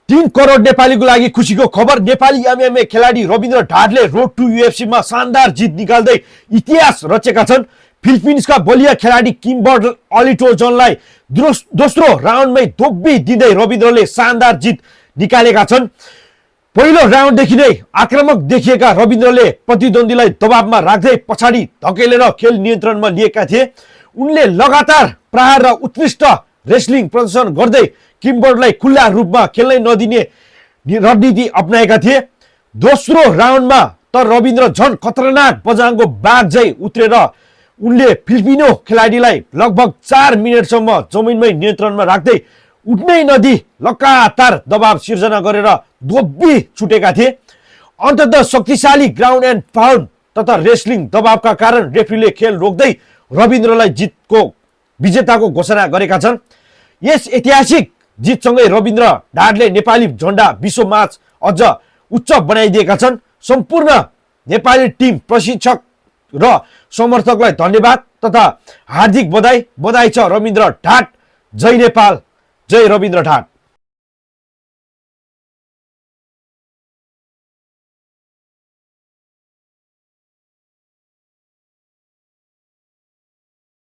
3 करोड नेपालीको लागि खुसीको खबर। नेपाली एमएमए खेलाडी रविन्द्र ढाडले रोड टु यूएफसी मा शानदार जित निकाल्दै इतिहास रचेका छन्। फिलिपिन्सका बलिया खेलाडी किम्बर अलिटो जनलाई दोस्रो राउन्डमै दोब्बी दिँदै रविन्द्रले शानदार जित निकालेका छन्। पहिलो राउन्डदेखि नै आक्रामक देखिएका रविन्द्रले प्रतिद्वन्दीलाई दबावमा राख्दै पछाडि धकेलेर खेल नियन्त्रणमा लिएका थिए। उनले लगातार प्रहार र उत्कृष्ट रेस्लिङ प्रदर्शन गर्दै किम्बरलाई खुल्ला रूपमा खेल्नै नदिने रणनीति अपनाएका थिए। दोस्रो राउन्डमा त रविन्द्र झन खतरनाक बजाङको बाघ झै उत्रेर उनले फिलिपिनो खेलाडीलाई लगभग 4 मिनेटसम्म जमिनमै नियन्त्रणमा राख्दै उठ्नै नदी लगातार दबाव सिर्जना गरेर दोब्बी छुटेका थिए। अन्ततः शक्तिशाली ग्राउन्ड एन्ड पाउन्ड तथा रेस्लिङ दबावका कारण रेफ्रीले खेल रोक्दै रविन्द्रलाई जितको विजेताको घोषणा गरेका छन्। यस ऐतिहासिक जितसँगै रविन्द्र ढाडले नेपाली झण्डा विश्वमाझ अझ उच्च बनाइदिएका छन्। सम्पूर्ण नेपाली टिम, प्रशिक्षक र समर्थकलाई धन्यवाद तथा हार्दिक बधाई छ। रविन्द्र ढाड, जय नेपाल, जय रविन्द्र ढाड।